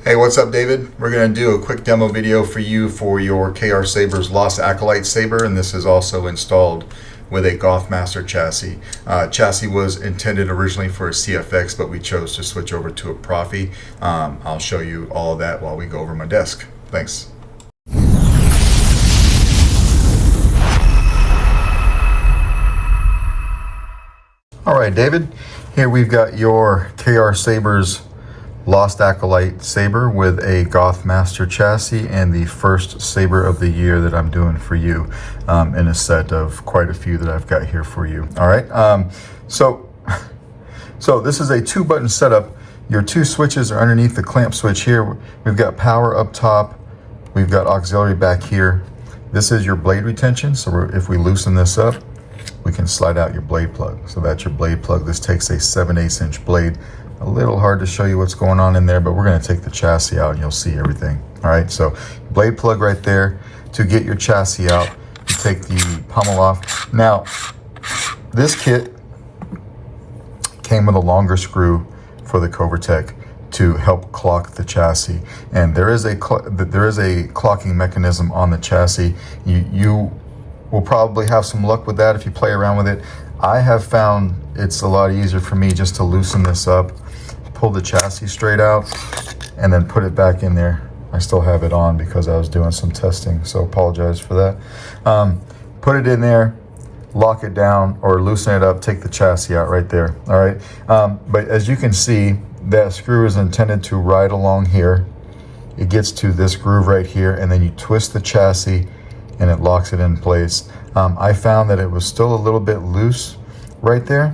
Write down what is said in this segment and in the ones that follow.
Hey, what's up, David? We're going to do a quick demo video for you for your KR Sabers Lost Acolyte Saber, and this is also installed with a Goth Master chassis. Chassis was intended originally for a CFX, but we chose to switch over to a Proffie. I'll show you all of that while we go over my desk. Thanks. All right, David, here we've got your KR Sabers Lost Acolyte Saber with a Goth Master chassis, and the first Saber of the year that I'm doing for you in a set of quite a few that I've got here for you. All right, so this is a 2-button setup. Your 2 switches are underneath the clamp switch here. We've got power up top. We've got auxiliary back here. This is your blade retention, so if we loosen this up, we can slide out your blade plug. So that's your blade plug. This takes a 7/8 inch blade. A little hard to show you what's going on in there, but we're going to take the chassis out and you'll see everything. All right, so blade plug right there. To get your chassis out, you take the pommel off. Now, this kit came with a longer screw for the Covertech to help clock the chassis, and there is a clocking mechanism on the chassis. You will probably have some luck with that if you play around with it. I have found it's a lot easier for me just to loosen this up, pull the chassis straight out, and then put it back in there. I still have it on because I was doing some testing, so apologize for that. Put it in there, lock it down, or loosen it up, take the chassis out right there. All right, but as you can see, that screw is intended to ride along here. It gets to this groove right here, and then you twist the chassis and it locks it in place. I found that it was still a little bit loose right there.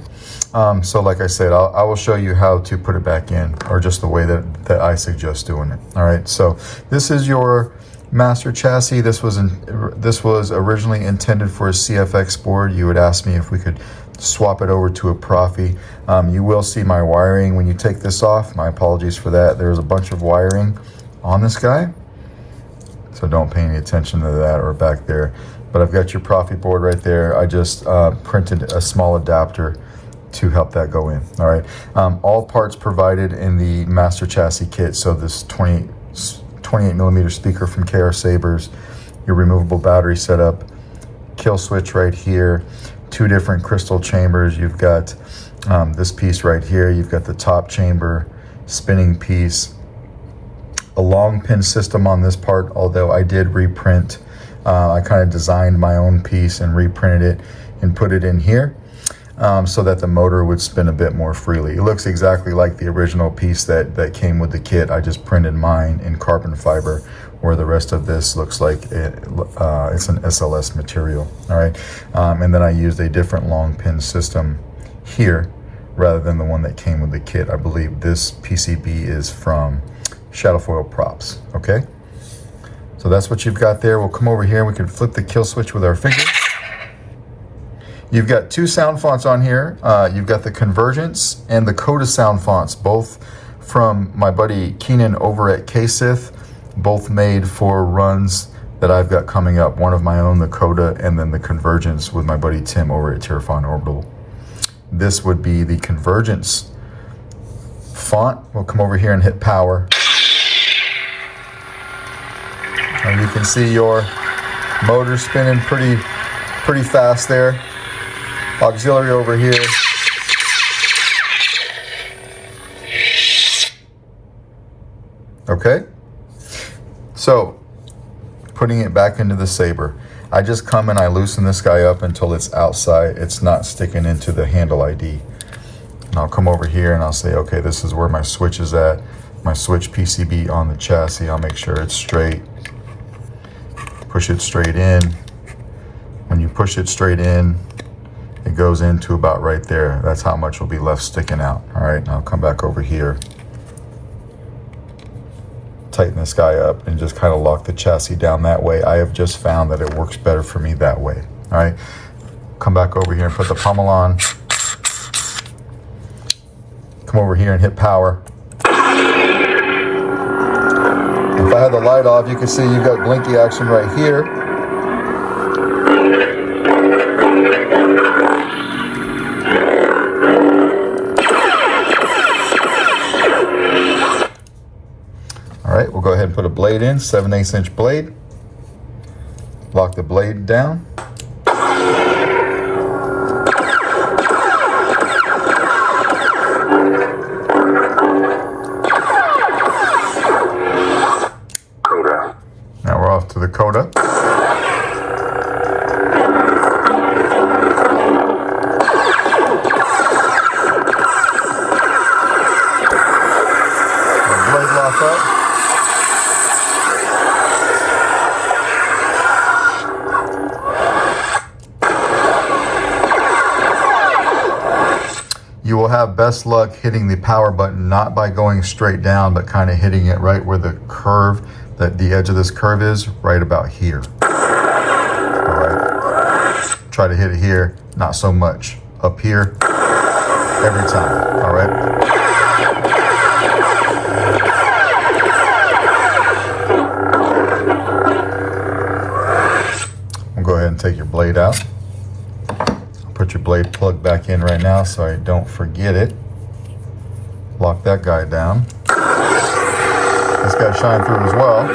So like I said, I will show you how to put it back in, or just the way that I suggest doing it. All right, so this is your master chassis. This was originally intended for a CFX board. You would ask me if we could swap it over to a Proffie. You will see my wiring when you take this off. My apologies for that. There's a bunch of wiring on this guy, so don't pay any attention to that or back there. But I've got your Proffie board right there. I just printed a small adapter to help that go in. All right, all parts provided in the master chassis kit. So this 28 millimeter speaker from KR Sabers, your removable battery setup, kill switch right here, 2 different crystal chambers. You've got this piece right here. You've got the top chamber, spinning piece, a long pin system on this part, although I did reprint. I kind of designed my own piece and reprinted it and put it in here so that the motor would spin a bit more freely. It looks exactly like the original piece that came with the kit. I just printed mine in carbon fiber, where the rest of this looks like it's an SLS material. All right, and then I used a different long pin system here rather than the one that came with the kit. I believe this PCB is from Shadowfoil Props. Okay, so that's what you've got there. We'll come over here and we can flip the kill switch with our finger. You've got 2 sound fonts on here. You've got the Convergence and the Coda sound fonts, both from my buddy Keenan over at KSith, both made for runs that I've got coming up. One of my own, the Coda, and then the Convergence with my buddy Tim over at Terrifying Orbital. This would be the Convergence font. We'll come over here and hit power. And you can see your motor spinning pretty fast there. Auxiliary over here. Okay, so putting it back into the Saber, I just come and I loosen this guy up until it's outside. It's not sticking into the handle ID. And I'll come over here and I'll say, okay, this is where my switch is at. My switch PCB on the chassis. I'll make sure it's straight. Push it straight in. When you push it straight in, it goes into about right there. That's how much will be left sticking out. All right, now I'll come back over here, tighten this guy up, and just kind of lock the chassis down that way. I have just found that it works better for me that way. All right, come back over here and put the pommel on. Come over here and hit power. If I had the light off, you can see you've got blinky action right here. All right, we'll go ahead and put a blade in, 7/8 inch blade. Lock the blade down. Now we're off to the coda. Blade lock up. You will have best luck hitting the power button, not by going straight down, but kind of hitting it right where the curve, that the edge of this curve is, right about here. All right. Try to hit it here, not so much. Up here, every time, all right? We'll go ahead and take your blade out. Put your blade plug back in right now so I don't forget it. Lock that guy down. This guy shine through as well.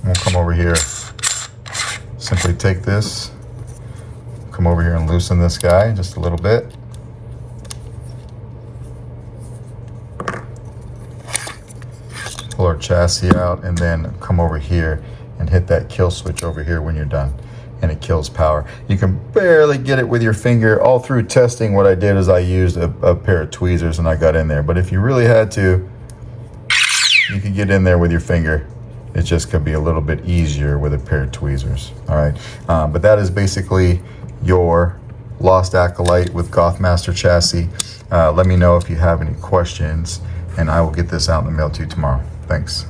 We'll come over here. Simply take this, come over here and loosen this guy just a little bit. Pull our chassis out and then come over here and hit that kill switch over here when you're done, and it kills power. You can barely get it with your finger. All through testing, what I did is I used a pair of tweezers and I got in there. But if you really had to, you could get in there with your finger. It just could be a little bit easier with a pair of tweezers. All right, but that is basically your Lost Acolyte with Goth Master chassis. Let me know if you have any questions, and I will get this out in the mail to you tomorrow. Thanks.